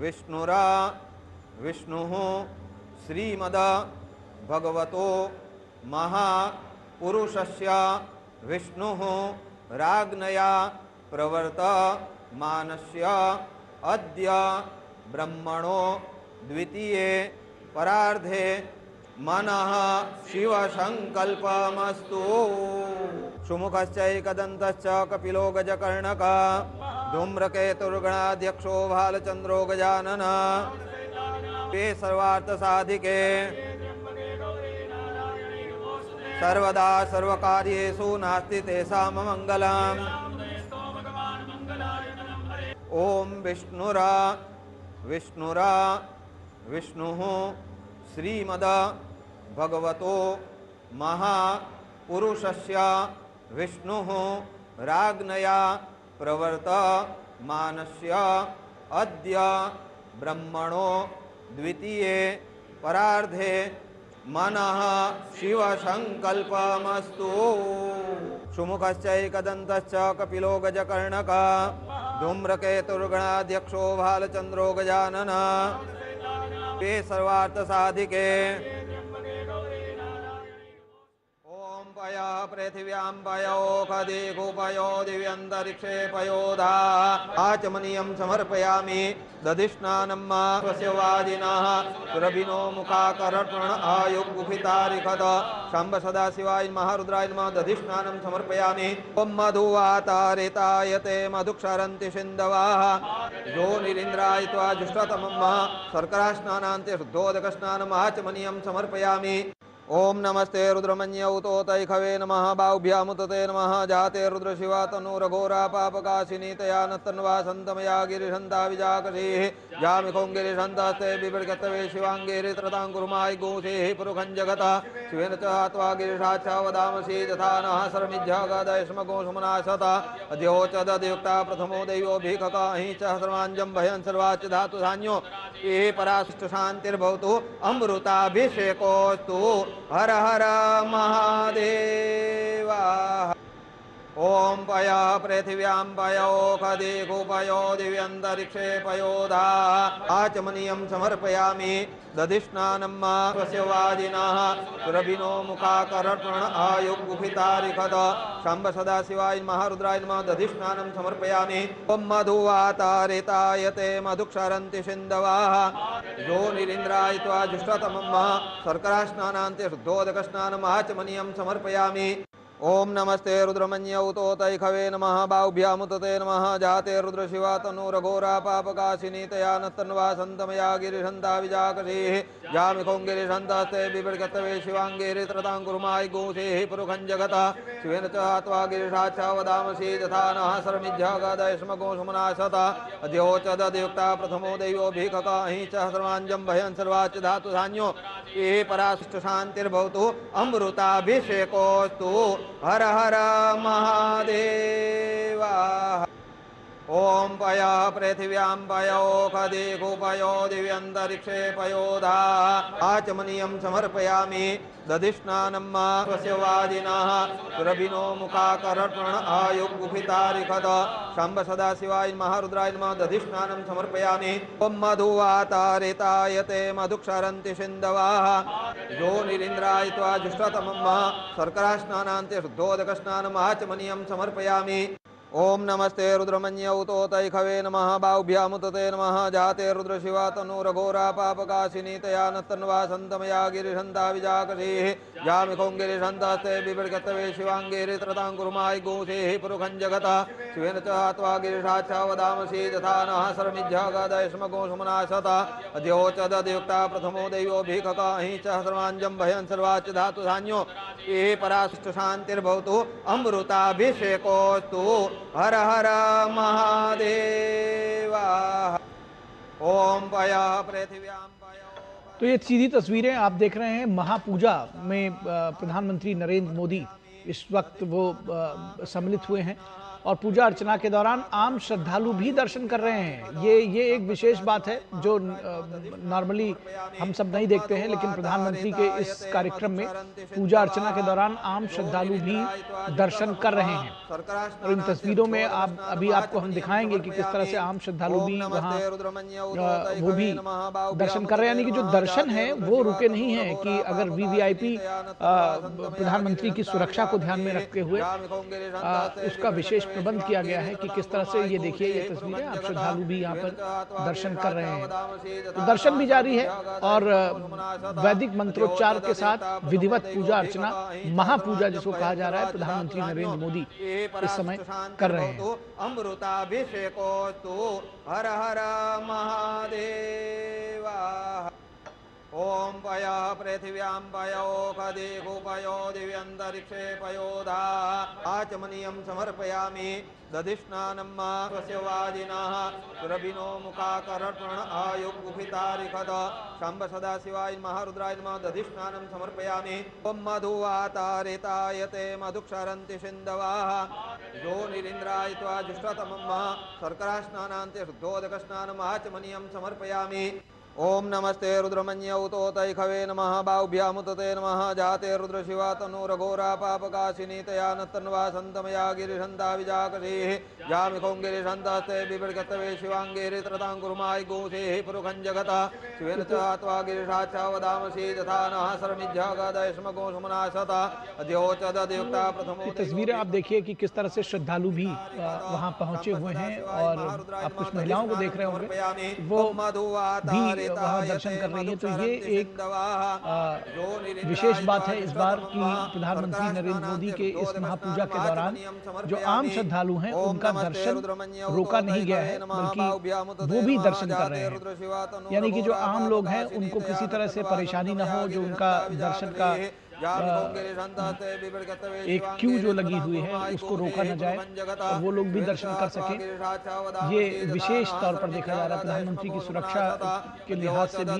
विष्णुरा विष्णुः श्रीमद भगवतो महापुरुषस्य विष्णुः राज्ञया प्रवर्तमानस्य अद्य ब्रह्मणो द्वितीये परार्धे मनः शिवसंकल्पमस्तु। सुमुखश्चैकदन्तश्च कपिलो गजकर्णकः धूम्रकेतुर्गणाध्यक्षो भालचन्द्रो गजानन ते सर्वार्थसाधिके सर्वदा सर्वकार्येषु नास्ति तेषां मङ्गलम्। ओम विष्णुरा विष्णुरा विष्णुः श्रीमद भगवतो महापुरुषस्य विष्णुः राज्ञया प्रवर्तमानस्य अद्य ब्रह्मणो द्वितीये परार्धे मनः शिवसंकल्पमस्तु। सुमुखश्चैकदन्तश्च कपिलो गजकर्णकः धूम्रकेतुर्गणाध्यक्षो भालचन्द्रो गजानन ते सर्वार्थसाधिके पृथिव्यां पयोखदिगुपयो दिव्यन्तरिक्षे पयोधा आचमनीयं समर्पयामि दधिस्नानं स्वस्य वादिनः सुरभिनो मुखाकर्षण आयुगुफितारिखत शम्भ सदाशिवाय महारुद्राय नमः दधिस्नानं समर्पयामि। ॐ मधुवातारितायते मधुक्षरन्ति सिन्धवः यो निरीन्द्राय त्वा जुष्टतमं शर्करास्नानान्ते शुद्धोदकस्नानम् आचमनीयं समर्पयामि। ओम नमस्ते रुद्रमन्यौतोतैखवे नमः बाहुभ्यामुतते नमः जाते रुद्रशिवा तनुरघोरा पापकाशिनी तया नस्तन्वा सन्तमया गिरिशन्ता विजाकसीः जामिखों गिरिशन्तास्ते बिभर्गतवे शिवाङ्गेरि त्रताङ्कुर्माय गोसेः पुरुखं जगतः शिवेन च त्वा गिरिशाच्छा वदामसि तथा नः सर्मिज्झगदयस्मगो सुमनाशता अध्योचदयुक्ता प्रथमो दैवो भीखकाहि च सर्वाञ्जं भयन् सर्वाच्च धातु धान्यो ये पराशिष्ट शान्तिर्भवतु अमृताभिषेकोस्तु। हर हर महादेवा। ओम पया पृथिव्यां पयोखदिगुपयो दिव्यन्तरिक्षे पयोधा आचमनीयं समर्पयामि दधिस्नानं स्वस्य वादिनः सुरभिनो मुखाकर्षण आयुगुफितारिखत शम्भ सदाशिवाय महारुद्राय नमः दधिस्नानं समर्पयामि। ॐ मधुवातारितायते मधुक्षरन्ति सिन्धवः यो निरीन्द्राय त्वा जुष्टतमं शर्करास्नानान्ते शुद्धोदकस्नानम् आचमनीयं समर्पयामि। ओम नमस्ते रुद्रमन्यौतोतैखवे नमः बाहुभ्यामुतते नमः जाते रुद्रशिवा तनुरघोरा पापकाशिनी तया नस्तन्वा सन्तमया गिरिशन्ता विजाकसीः जामिखों गिरिशन्तास्ते बिभर्गतवे शिवाङ्गेरि त्रताङ्कुर्माय गोसेः पुरुखं जगतः शिवेन च त्वा गिरिशाच्छा वदामसि तथा नः सर्मिज्झगदयस्मगो सुमनाशता अध्योचदयुक्ता प्रथमो दैवो भीखकाहि च सर्वाञ्जं भयन् सर्वाच्च धातु धान्यो ये पराशिष्ट शान्तिर्भवतु अमृताभिषेकोस्तु। हर हर महादेवा। ओम पया पृथिव्यां पयोखदिगुपयो दिव्यन्तरिक्षे पयोधा आचमनीयं समर्पयामि दधिस्नानं स्वस्य वादिनः सुरभिनो मुखाकर्षण आयुगुफितारिखत शम्भ सदाशिवाय महारुद्राय नमः दधिस्नानं समर्पयामि। ॐ मधुवातारितायते मधुक्षरन्ति सिन्धवः यो निरीन्द्राय त्वा जुष्टतमं शर्करास्नानान्ते शुद्धोदकस्नानम् आचमनीयं समर्पयामि। ओम नमस्ते रुद्रमन्यौतोतैखवे नमः बाहुभ्यामुतते नमः जाते रुद्रशिवा तनुरघोरा पापकाशिनी तया नस्तन्वा सन्तमया गिरिशन्ता विजाकसीः जामिखों गिरिशन्तास्ते बिभर्गतवे शिवाङ्गेरि त्रताङ्कुर्माय गोसेः पुरुखं जगतः शिवेन च त्वा गिरिशाच्छा वदामसि तथा नः सर्मिज्झगदयस्मगो सुमनाशता अध्योचदयुक्ता प्रथमो दैवो भीखकाहि च सर्वाञ्जं भयन् सर्वाच्च धातु धान्यो ये पराशिष्ट शान्तिर्भवतु अमृताभिषेकोस्तु। हर हर महादेवा। ओम पया पृथिव्यां। तो ये सीधी तस्वीरें आप देख रहे हैं महापूजा में प्रधानमंत्री नरेंद्र मोदी इस वक्त वो सम्मिलित हुए हैं और पूजा अर्चना के दौरान आम श्रद्धालु भी दर्शन कर रहे हैं। ये एक विशेष बात है जो नॉर्मली हम सब नहीं देखते हैं, लेकिन प्रधानमंत्री के इस कार्यक्रम में पूजा अर्चना के दौरान आम श्रद्धालु भी दर्शन कर रहे हैं। और इन तस्वीरों में अभी आपको हम दिखाएंगे कि किस तरह से आम श्रद्धालु भी वहाँ वो भी दर्शन कर रहे हैं। यानी कि जो दर्शन है वो रुके नहीं है कि अगर वीवीआईपी प्रधानमंत्री की सुरक्षा को ध्यान में रखते हुए उसका विशेष प्रबंध किया गया है कि किस तरह से ये देखिए ये तस्वीरें आप श्रद्धालु भी यहाँ पर दर्शन कर रहे हैं। तो दर्शन भी जारी है और वैदिक मंत्रोच्चार के साथ विधिवत पूजा अर्चना महापूजा जिसको कहा जा रहा है प्रधानमंत्री नरेंद्र मोदी इस समय कर रहे हैं। अमृताभिषेकोस्तु हर हर महादेवा। ओम पया पृथिव्यां पयोखदिगुपयो दिव्यन्तरिक्षे पयोधा आचमनीयं समर्पयामि दधिस्नानं स्वस्य वाजिनः सुरभिनो मुखाकर्पण आयुगुफितारिखद शम्भ सदाशिवाय महारुद्राय नमः दधिस्नानं समर्पयामि। ओम मधुवातारितायते मधुक्षरन्ति सिन्धवः यो निरिन्द्राय त्वा जुष्टतमं शर्करास्नानान्ते शुद्धोदकस्नानम् आचमनीयं समर्पयामि। ओम नमस्ते रुद्रमन्यौ तोतैखवे नमः बाहुभ्यामुतते नमः जाते रुद्र शिवा तनूरघोरा पापकाशिनी तया नतन्वा सन्तमया गिरिशन्ता विजाकसेः यामिखों गिरिशन्तास्ते बिभृगतवे शिवाङ्गेरि त्रताङ्कुरुमाय गोसेः पुरुखं जगतः शिवेन च त्वा गिरिशाच्छा वदामसि तथा नः शर्मिज्झागदयस्मगो सुमनाशता अद्योचदयुक्ता प्रथमो। ये तस्वीरें आप देखिए कि किस तरह से श्रद्धालु भी वहाँ पहुंचे हुए हैं और आप कुछ महिलाओं को देख रहे होंगे वो भी वहाँ दर्शन कर रही है। तो ये एक विशेष बात है इस बार की प्रधानमंत्री नरेंद्र मोदी के इस महापूजा के दौरान जो आम श्रद्धालु हैं उनका दर्शन रोका नहीं गया है, बल्कि वो भी दर्शन कर रहे हैं। यानी कि जो आम लोग हैं उनको किसी तरह से परेशानी ना हो, जो उनका दर्शन का एक क्यू जो लगी हुई है उसको रोका न जाए और वो लोग भी दर्शन कर सकें। ये विशेष तौर पर देखा जा रहा है प्रधानमंत्री की सुरक्षा के लिहाज से भी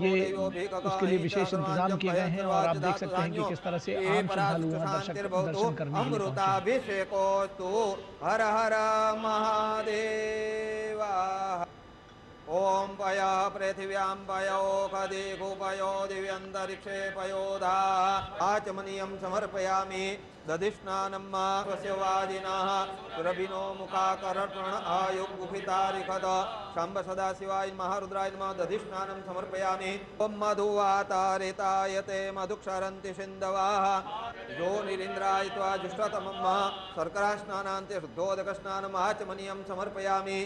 ये उसके लिए विशेष इंतजाम किए गए हैं। और आप देख सकते हैं कि किस तरह से आम श्रद्धालु दर्शन करने के लिए पहुंचे। हर हर महादेवा। ओम पया पृथिव्यां पयोखदिगुपयो दिव्यन्तरिक्षे पयोधा आचमनीयं समर्पयामि दधिस्नानं स्वस्य वाजिनः सुरभिनो मुखाकर्पण आयुगुफितारिखद शम्भ सदाशिवाय महारुद्राय नमः दधिस्नानं समर्पयामि। ओम मधुवातारितायते मधुक्षरन्ति सिन्धवः यो निरिन्द्राय त्वा जुष्टतमं शर्करास्नानान्ते शुद्धोदकस्नानम् आचमनीयं समर्पयामि।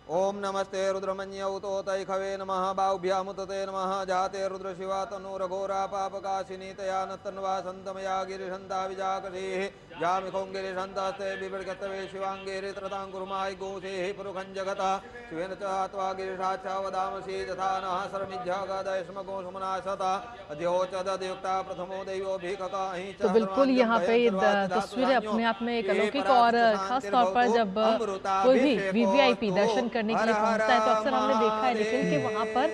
ओम नमस्ते रुद्रमन्यौ तोतैखवे नमः बाहुभ्यामुतते नमः जाते रुद्र शिवा तनूरघोरा पापकाशिनी तया नतन्वा सन्तमया गिरिशन्ता विजाकसेः यामिखों गिरिशन्तास्ते बिभृगतवे शिवाङ्गेरि त्रताङ्कुरुमाय गोसेः पुरुखं जगतः शिवेन च त्वा गिरिशाच्छा वदामसि तथा नः शर्मिज्झागदयस्मगो सुमनाशता अद्योचदयुक्ता प्रथमो दैवोऽभिककाहि। तो बिल्कुल यहाँ पे तस्वीरें अपने आप में एक अलौकिक और खास तौर पर जब कोई भी वीवीआईपी दर्शन करने के लिए पहुंचता है तो अक्सर हमने देखा है लेकिन कि वहां पर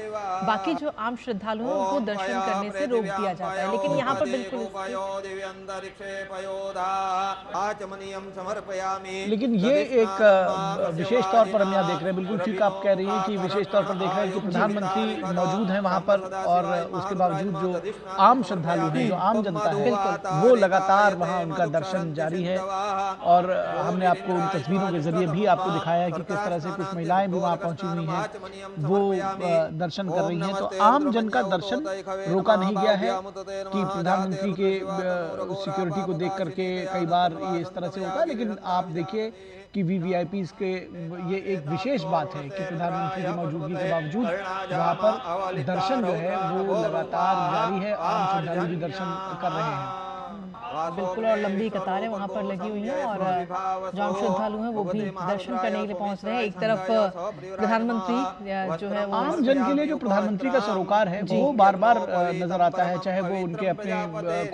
बाकी जो आम श्रद्धालु हैं उनको दर्शन करने से रोक दिया जाता है, लेकिन यहाँ पर बिल्कुल लेकिन ये एक विशेष तौर पर हम यहाँ देख रहे हैं। बिल्कुल ठीक आप कह रही हैं कि विशेष तौर पर देख रहे हैं कि प्रधानमंत्री मौजूद हैं वहाँ पर और उसके बावजूद जो आम श्रद्धालु हैं, जो आम जनता है, वो लगातार वहाँ उनका दर्शन जारी है। और हमने आपको उन तस्वीरों के जरिए भी आपको दिखाया है कि किस तरह से कुछ महिलाएं भी वहाँ पहुंची हुई हैं, वो दर्शन कर रही हैं। तो आम जन का दर्शन रोका नहीं गया है कि प्रधानमंत्री के सिक्योरिटी को देख करके कई बार ये इस तरह से होता है, लेकिन आप देखिए कि वीवीआईपीज़ के ये एक विशेष बात है कि प्रधानमंत्री की मौजूदगी के बावजूद वहाँ पर दर्शन जो है वो लगातार जारी है, आम श्रद्धालु भी दर्शन कर रहे हैं। बिल्कुल, और लंबी कतारें वहाँ पर लगी हुई हैं और जो आम श्रद्धालु हैं वो भी दर्शन करने के लिए पहुँच रहे हैं। एक तरफ प्रधानमंत्री जो है आम जन के लिए जो प्रधानमंत्री का सरोकार है वो बार बार नजर आता है, चाहे वो उनके अपने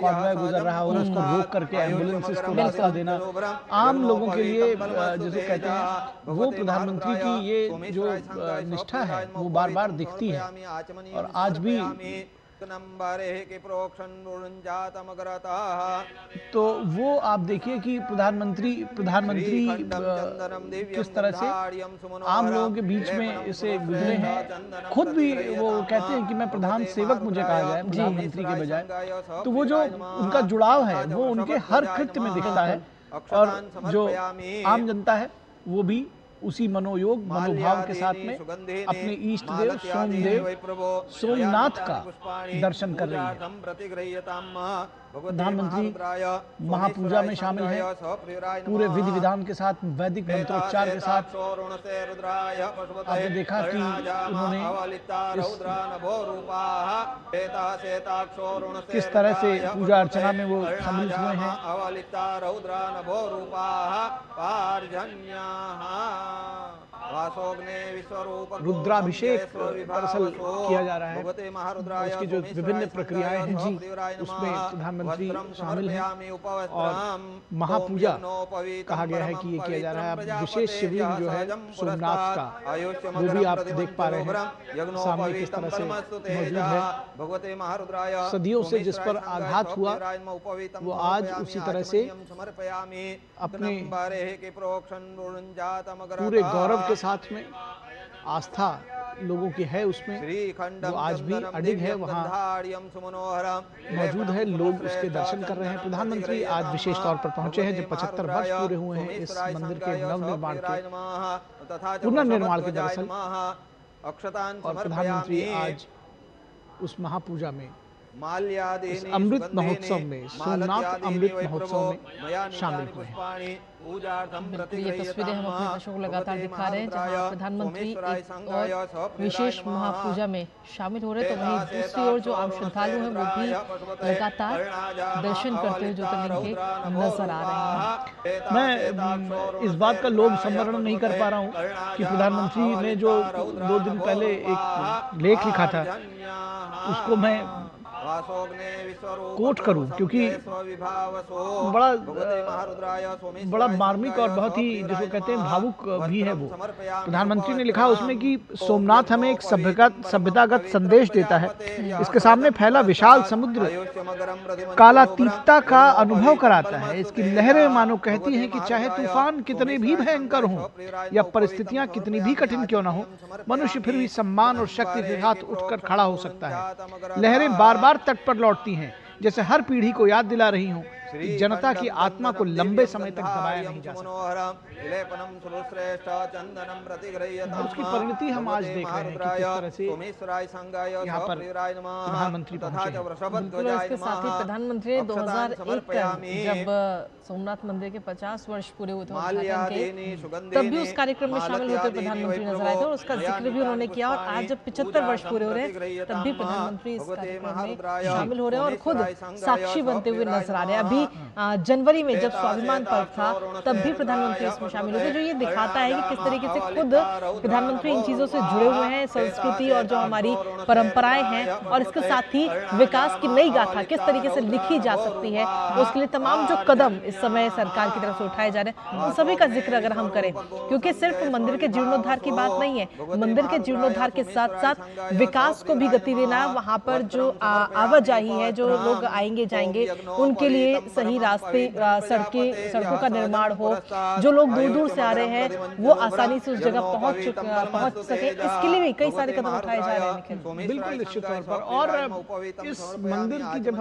कॉन्वॉय गुजर रहा हो उसको रोक करके एम्बुलेंसेस को रास्ता देना, आम लोगों के लिए जिसे कहते हैं वो प्रधानमंत्री की ये जो निष्ठा है वो बार बार दिखती है। और आज भी तो वो आप देखिए कि प्रधानमंत्री किस तरह से आम लोगों के बीच में इसे गुजरे हैं। खुद भी वो कहते हैं कि मैं प्रधान सेवक मुझे कहा जाए प्रधानमंत्री के बजाय। तो वो जो उनका जुड़ाव है वो उनके हर कृत्य में दिखता है, और जो आम जनता है वो भी उसी मनोभाव के साथ में अपने इष्ट देव सोमनाथ का दर्शन कर रही है। प्रधानमंत्री महापूजा में शामिल है, पूरे विधि विधान के साथ, वैदिक मंत्रोच्चार के साथ। आपने देखा कि उन्होंने किस तरह से पूजा अर्चना में वो सम्मिलित हुए हैं। रुद्राभिषेक दरअसल किया जा रहा है, उसकी जो विभिन्न प्रक्रियाएं हैं जी, उसमें प्रधानमंत्री शामिल हैं। और महापूजा कहा गया है कि ये किया जा रहा है। अब विशेष शिवलिंग जो है सोमनाथ का, वो भी आप देख पा रहे हैं सामने किस तरह से मौजूद है। सदियों से जिस पर आघात हुआ वो आज उसी तरह से अपने पूरे गौरव के साथ में आस्था लोगों की है उसमें, वो आज भी अडिग है, वहाँ मौजूद है, लोग उसके दर्शन कर रहे हैं। प्रधानमंत्री आज विशेष तौर पर पहुंचे हैं जब 75 वर्ष पूरे हुए हैं इस मंदिर के नवनिर्माण के, पुनर्निर्माण के दरअसल। और प्रधानमंत्री आज उस महापूजा में, इस अमृत महोत्सव में, सोमनाथ अमृत महोत्सव में शामिल हुए हैं। ये तस्वीरें हम अपने दर्शकों को लगातार दिखा रहे हैं, जहां प्रधानमंत्री एक और विशेष महापूजा में शामिल हो रहे हैं, तो वहीं दूसरी ओर जो आम श्रद्धालु हैं वो भी लगातार दर्शन करते हुए ज्योतिर्लिंग के नजर आ रहे हैं। मैं इस बात का लोभ संवरण नहीं कर पा रहा हूँ कि प्रधानमंत्री ने जो 2 दिन पहले एक लेख लिखा था उसको मैं कोट करूं, क्योंकि बड़ा मार्मिक और बहुत ही जिसको कहते हैं भावुक भी है वो। प्रधानमंत्री ने लिखा उसमें कि सोमनाथ हमें एक सभ्यतागत संदेश देता है। इसके सामने फैला विशाल समुद्र कालातीतता का अनुभव कराता है। इसकी लहरें मानो कहती हैं कि चाहे तूफान कितने भी भयंकर हों या परिस्थितियां कितनी भी कठिन क्यों न हो, मनुष्य फिर भी सम्मान और शक्ति के साथ उठकर खड़ा हो सकता है। लहरें बार बार तट पर लौटती हैं, जैसे हर पीढ़ी को याद दिला रही हूं कि जनता की आत्मा को लंबे समय तक दबाया नहीं जा सकता। उसकी परिणति हम आज देख रहे हैं कि किस तरह से यहाँ पर प्रधानमंत्री पहुंचे। बिल्कुल, इसके साथ ही प्रधानमंत्री ने 2001 जब सोमनाथ मंदिर के 50 वर्ष पूरे हुए थे उद्घाटन के, तब भी उस कार्यक्रम में शामिल होते प्रधानमंत्री नजर आए थे और उसका जिक्र भी उन्होंने किया। और आज जब 75 वर्ष पूरे हो रहे हैं तब भी प्रधानमंत्री इस कार्यक्रम में शामिल हो रहे हैं और खुद साक्षी बनते हुए नजर आ रहे हैं। अभी जनवरी में जब स्वाभिमान पर्व था तब भी प्रधानमंत्री इसमें शामिल हुए, जो ये दिखाता है कि किस तरीके से खुद प्रधानमंत्री इन चीजों से जुड़े हुए हैं, संस्कृति और जो हमारी परंपराएं हैं, और इसके साथ ही विकास की नई गाथा किस तरीके से लिखी जा सकती है, उसके लिए तमाम जो कदम इस समय सरकार की तरफ से उठाए जा रहे हैं उन सभी का जिक्र अगर हम करें, क्योंकि सिर्फ मंदिर के जीर्णोद्धार की बात नहीं है, मंदिर के जीर्णोद्धार के साथ साथ विकास को भी गति देना, वहां पर जो आवाजाही है, जो लोग आएंगे जाएंगे उनके लिए सही रास्ते, सड़कों का निर्माण हो, जो लोग दूर दूर से आ रहे हैं वो आसानी से उस जगह पहुंच सके, इसके लिए भी कई सारे कदम उठाए जा रहे हैं। बिल्कुल निश्चित तौर पर। और इस मंदिर की जब